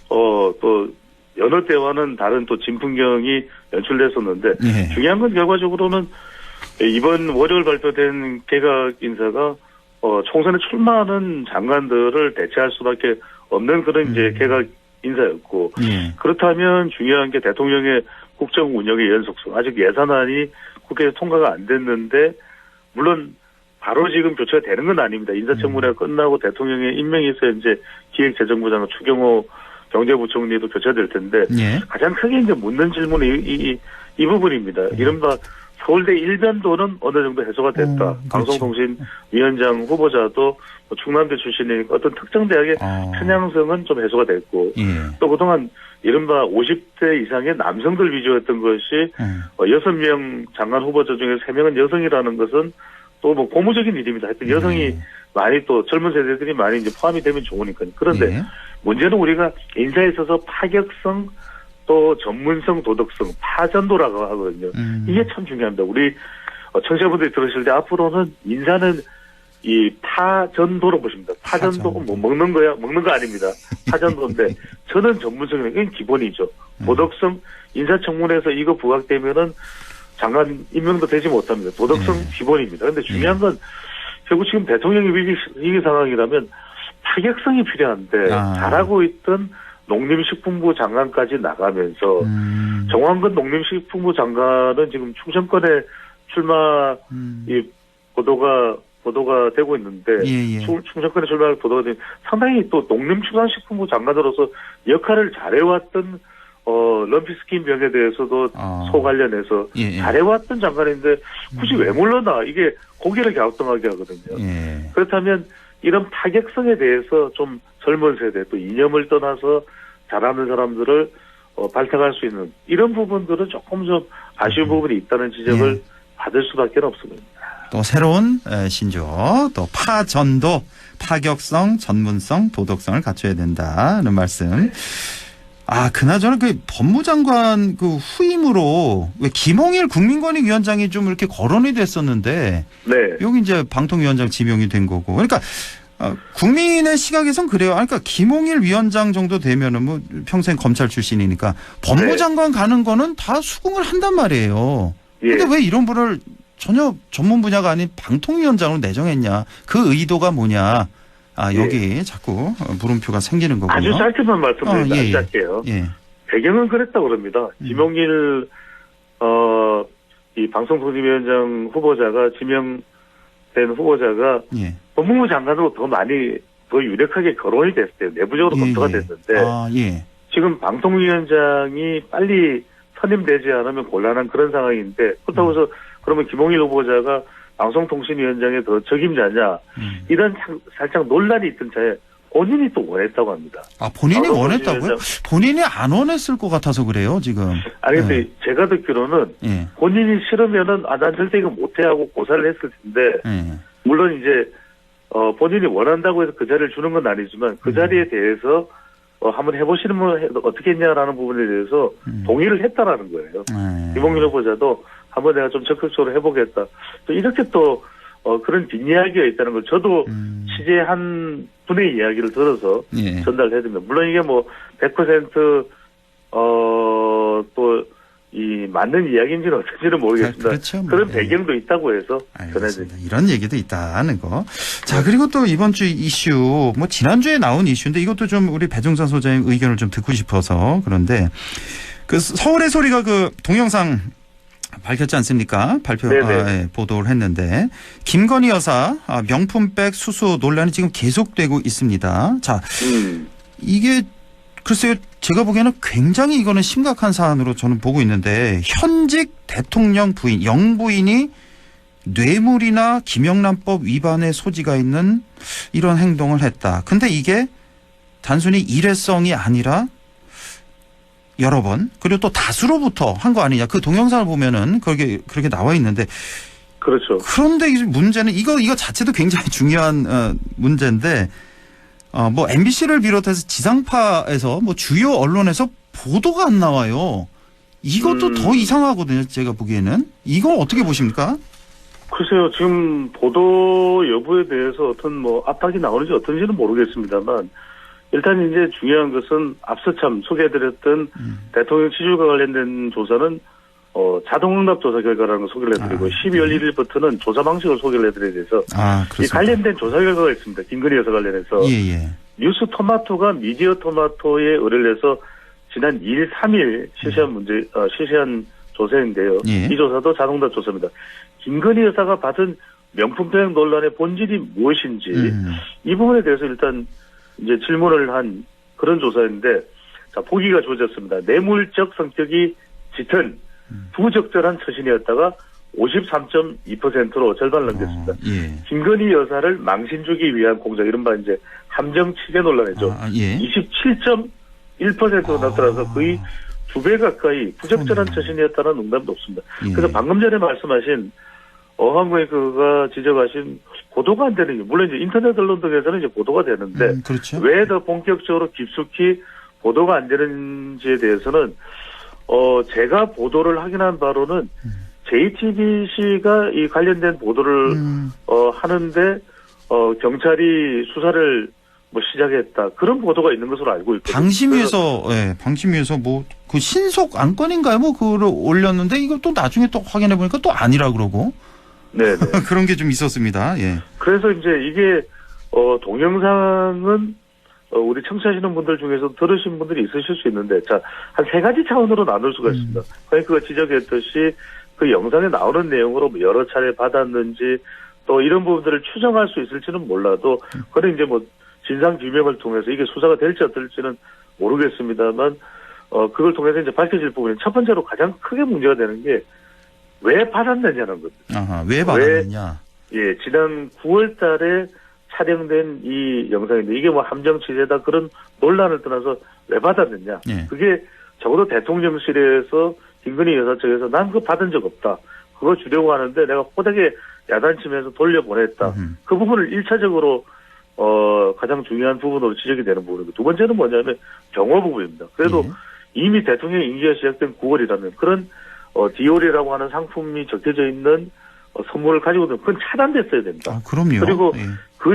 또 여느 때와는 다른 또 진풍경이 연출됐었는데 중요한 건 결과적으로는 이번 월요일 발표된 개각 인사가 총선에 출마하는 장관들을 대체할 수밖에 없는 그런 이제 개각 인사였고 그렇다면 중요한 게 대통령의 국정 운영의 연속성. 아직 예산안이 국회에서 통과가 안 됐는데 물론 바로 지금 교체가 되는 건 아닙니다. 인사청문회가 끝나고 대통령의 임명이 있어야 이제 기획재정부장 추경호 경제부총리도 교체될 텐데 가장 크게 이제 묻는 질문이 이 부분입니다. 이른바 서울대 일변도는 어느 정도 해소가 됐다. 방송통신위원장 후보자도 충남대 출신이니까 어떤 특정 대학의 편향성은 좀 해소가 됐고 또 그동안 이른바 50대 이상의 남성들 위주였던 것이 6명 장관 후보자 중에 3명은 여성이라는 것은 또 뭐 고무적인 일입니다. 하여튼 여성이 많이 또 젊은 세대들이 많이 이제 포함이 되면 좋으니까요. 그런데 문제는 우리가 인사에 있어서 파격성 또 전문성, 도덕성, 파전도라고 하거든요. 이게 참 중요합니다. 우리 청취자분들이 들으실 때 앞으로는 인사는 이 파전도로 보십니다. 파전도 뭐 먹는 거 아닙니다. 파전도인데 저는 전문성이 이건 기본이죠. 도덕성 인사청문회에서 이거 부각되면은 장관 임명도 되지 못합니다. 도덕성 기본입니다. 그런데 중요한 건 결국 지금 대통령이 위기 상황이라면 파격성이 필요한데 잘하고 있던 농림식품부 장관까지 나가면서 정황근 농림식품부 장관은 지금 충청권에 출마 이 보도가 보도가 되고 있는데 충청권에 출마할 보도가 되면 상당히 또 농림축산식품부 장관으로서 역할을 잘해왔던 럼피스킨 병에 대해서도 소 관련해서 잘해왔던 장관인데 굳이 왜 물러나 이게 고개를 갸우뚱하게 하거든요. 그렇다면 이런 타격성에 대해서 좀 젊은 세대 또 이념을 떠나서 잘하는 사람들을 발탁할 수 있는 이런 부분들은 조금 좀 아쉬운 부분이 있다는 지적을 받을 수밖에 없습니다. 또 새로운 신조어, 또 파전도 파격성, 전문성, 도덕성을 갖춰야 된다는 말씀. 그나저나 그 법무장관 그 후임으로 왜 김홍일 국민권익위원장이 좀 이렇게 거론이 됐었는데, 여기 이제 방통위원장 지명이 된 거고, 그러니까 국민의 시각에선 그래요. 그러니까 김홍일 위원장 정도 되면은 뭐 평생 검찰 출신이니까 법무장관 가는 거는 다 수긍을 한단 말이에요. 근데 왜 이런 분을 전혀 전문 분야가 아닌 방통위원장으로 내정했냐? 그 의도가 뭐냐? 여기 자꾸 물음표가 생기는 거군요. 아주 짧게만 말씀드리면 아주 짧게요. 배경은 그랬다고 그럽니다. 김용일 이 방송통신위원장 후보자가 지명된 후보자가 법무부 장관으로 더 유력하게 거론이 됐어요. 내부적으로 검토가 됐는데 지금 방통위원장이 빨리 선임되지 않으면 곤란한 그런 상황인데 그렇다고 해서 그러면 김홍일 후보자가 방송통신위원장에 더 적임자냐 이런 살짝 논란이 있던 차에 본인이 또 원했다고 합니다. 본인이 원했다고요? 본인이 안 원했을 것 같아서 그래요 지금. 근데 제가 듣기로는 본인이 싫으면은 난 절대 이거 못해 하고 고사를 했을 텐데 물론 이제 본인이 원한다고 해서 그 자리를 주는 건 아니지만 그 자리에 대해서 한번 해보시는 분 어떻게 했냐라는 부분에 대해서 동의를 했다라는 거예요. 김홍일 후보자도 한번 내가 좀 적극적으로 해보겠다. 또 이렇게 또 그런 뒷이야기가 있다는 걸 저도 취재한 분의 이야기를 들어서 전달해드립니다. 물론 이게 뭐 100% 또 이 맞는 이야기인지는 어떤지는 모르겠습니다. 그렇죠. 그런 배경도 있다고 해서 전해드립니다. 이런 얘기도 있다는 거. 자, 그리고 또 이번 주 이슈, 뭐 지난주에 나온 이슈인데 이것도 좀 우리 배종찬 소장님 의견을 좀 듣고 싶어서 그런데 그 서울의 소리가 그 동영상 밝혔지 않습니까? 보도를 했는데 김건희 여사 명품백 수수 논란이 지금 계속되고 있습니다. 자, 이게 글쎄요, 제가 보기에는 굉장히 이거는 심각한 사안으로 저는 보고 있는데 현직 대통령 부인, 영부인이 뇌물이나 김영란법 위반의 소지가 있는 이런 행동을 했다. 근데 이게 단순히 일회성이 아니라 여러 번 그리고 또 다수로부터 한 거 아니냐. 그 동영상을 보면은 그렇게 나와 있는데 그렇죠. 그런데 문제는 이거 자체도 굉장히 중요한 문제인데 뭐 MBC를 비롯해서 지상파에서 뭐 주요 언론에서 보도가 안 나와요. 이것도 더 이상하거든요. 제가 보기에는. 이걸 어떻게 보십니까? 글쎄요. 지금 보도 여부에 대해서 어떤 뭐 압박이 나오는지 어떤지는 모르겠습니다만 일단 이제 중요한 것은 앞서 참 소개해드렸던 대통령 지지율과 관련된 조사는 자동응답 조사 결과라는 걸 소개를 해드리고 12월 1일부터는 조사 방식을 소개를 해드려야 돼서 이 관련된 조사 결과가 있습니다. 김건희 여사 관련해서 뉴스 토마토가 미디어 토마토에 의뢰를 해서 지난 2일, 3일 실시한 조사인데요. 이 조사도 자동응답 조사입니다. 김건희 여사가 받은 명품백 논란의 본질이 무엇인지 이 부분에 대해서 일단 이제 질문을 한 그런 조사인데 자 보기가 주어졌습니다. 뇌물적 성격이 짙은 부적절한 처신이었다가 53.2%로 절반을 넘겼습니다. 김건희 여사를 망신 주기 위한 공작 이른바 이제 함정 취재 논란이죠. 27.1%로 나타나서 거의 2배 가까이 부적절한 처신이었다는 응답이 높습니다. 그래서 방금 전에 말씀하신 어항고에그가 지적하신 보도가 안 되는 게 물론 이제 인터넷 언론 등에서는 이제 보도가 되는데 그렇죠. 왜 더 본격적으로 깊숙이 보도가 안 되는지에 대해서는 제가 보도를 확인한 바로는 JTBC가 이 관련된 보도를 하는데 경찰이 수사를 뭐 시작했다 그런 보도가 있는 것으로 알고 있거든요. 방심위에서 뭐 그 신속 안건인가요? 뭐 그걸 올렸는데 이거 또 나중에 또 확인해 보니까 또 아니라 그러고. 네. 그런 게 좀 있었습니다. 그래서 이제 이게 동영상은 우리 청취하시는 분들 중에서 들으신 분들이 있으실 수 있는데 자, 한 세 가지 차원으로 나눌 수가 있습니다. 그러니까 지적했듯이 그 영상에 나오는 내용으로 여러 차례 받았는지 또 이런 부분들을 추정할 수 있을지는 몰라도 그런 이제 뭐 진상 규명을 통해서 이게 수사가 될지 어떨지는 모르겠습니다만 그걸 통해서 이제 밝혀질 부분이 첫 번째로 가장 크게 문제가 되는 게 왜 받았느냐는 겁니다. 아하, 왜 받았느냐? 예, 지난 9월 달에 촬영된 이 영상인데 이게 뭐 함정 취재다 그런 논란을 떠나서 왜 받았느냐. 예. 그게 적어도 대통령실에서 김건희 여사 측에서 난 그거 받은 적 없다. 그거 주려고 하는데 내가 호되게 야단치면서 돌려보냈다. 그 부분을 1차적으로 가장 중요한 부분으로 지적이 되는 부분이고 두 번째는 뭐냐면 경호 부분입니다. 그래도 이미 대통령 임기가 시작된 9월이라면 그런 디올이라고 하는 상품이 적혀져 있는 선물을 가지고는 그건 차단됐어야 됩니다. 아, 그럼요. 그리고 예. 그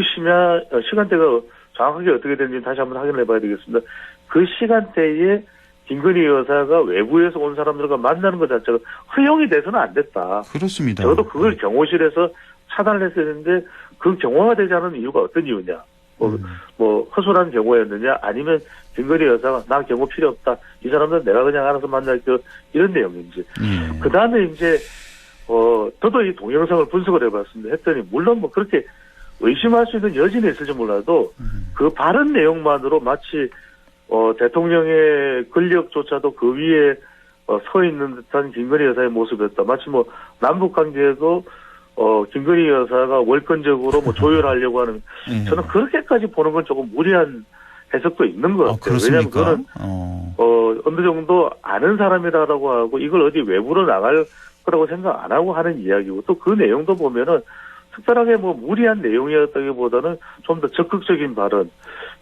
시간대가 정확하게 어떻게 되는지 다시 한번 확인해 봐야 되겠습니다. 그 시간대에 김건희 여사가 외부에서 온 사람들과 만나는 것 자체가 허용이 돼서는 안 됐다. 그렇습니다. 적어도 그걸 경호실에서 차단을 했어야 되는데 그 경호가 되지 않은 이유가 어떤 이유냐. 뭐 허술한 경호였느냐 아니면 김건희 여사가 나 경호 필요 없다. 이 사람들은 내가 그냥 알아서 만날게 이런 내용인지. 그 다음에 이제 저도 이 동영상을 분석을 해봤습니다. 했더니 물론 뭐 그렇게 의심할 수 있는 여지는 있을지 몰라도 그 발언 내용만으로 마치 대통령의 권력조차도 그 위에 서 있는 듯한 김건희 여사의 모습이었다. 마치 뭐 남북 관계도 김건희 여사가 월권적으로 뭐 조율하려고 하는 저는 그렇게까지 보는 건 조금 무리한 해석도 있는 것 같아요. 왜냐하면 그거는 어느 정도 아는 사람이라고 하고 이걸 어디 외부로 나갈 거라고 생각 안 하고 하는 이야기고 또 그 내용도 보면은 특별하게 뭐 무리한 내용이었다기보다는 좀 더 적극적인 발언.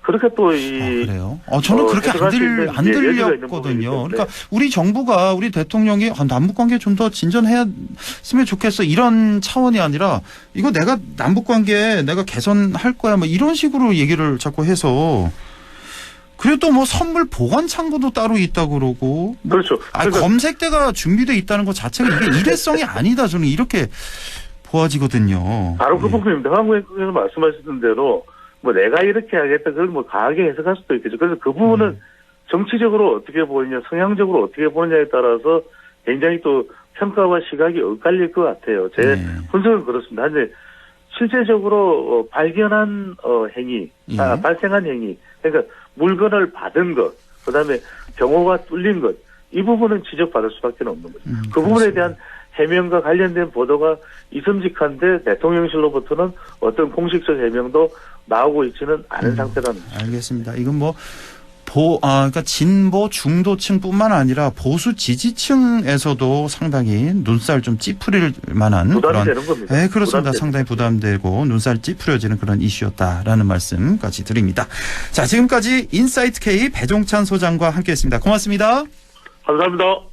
그렇게 또 그래요? 저는 그렇게 안 들렸거든요. 그러니까 우리 정부가 우리 대통령이 남북관계 좀 더 진전했으면 좋겠어 이런 차원이 아니라 이거 내가 남북관계 내가 개선할 거야 뭐 이런 식으로 얘기를 자꾸 해서 그래도 뭐 선물 보관 창고도 따로 있다고 그러고 그렇죠. 그러니까 검색대가 준비돼 있다는 것 자체가 이게 일회성이 아니다 저는 이렇게 보아지거든요. 바로 그 부분입니다. 한국에서 말씀하셨던 대로 뭐 내가 이렇게 하겠다 그걸 뭐 강하게 해석할 수도 있겠죠. 그래서 그 부분은 정치적으로 어떻게 보느냐 성향적으로 어떻게 보느냐에 따라서 굉장히 또 평가와 시각이 엇갈릴 것 같아요. 제 분석은 그렇습니다. 근데 실제적으로 발견한 행위, 발생한 행위, 그러니까 물건을 받은 것, 그다음에 경호가 뚫린 것, 이 부분은 지적받을 수밖에 없는 거죠. 그 부분에 대한 해명과 관련된 보도가 있음직한데 대통령실로부터는 어떤 공식적 해명도 나오고 있지는 않은 상태라는 거죠. 알겠습니다. 이건 뭐 그러니까 진보 중도층뿐만 아니라 보수 지지층에서도 상당히 눈살 좀 찌푸릴 만한 부담이 되는 겁니다. 네, 그렇습니다. 상당히 부담되고 눈살 찌푸려지는 그런 이슈였다라는 말씀까지 드립니다. 자, 지금까지 인사이트 K 배종찬 소장과 함께했습니다. 고맙습니다. 감사합니다.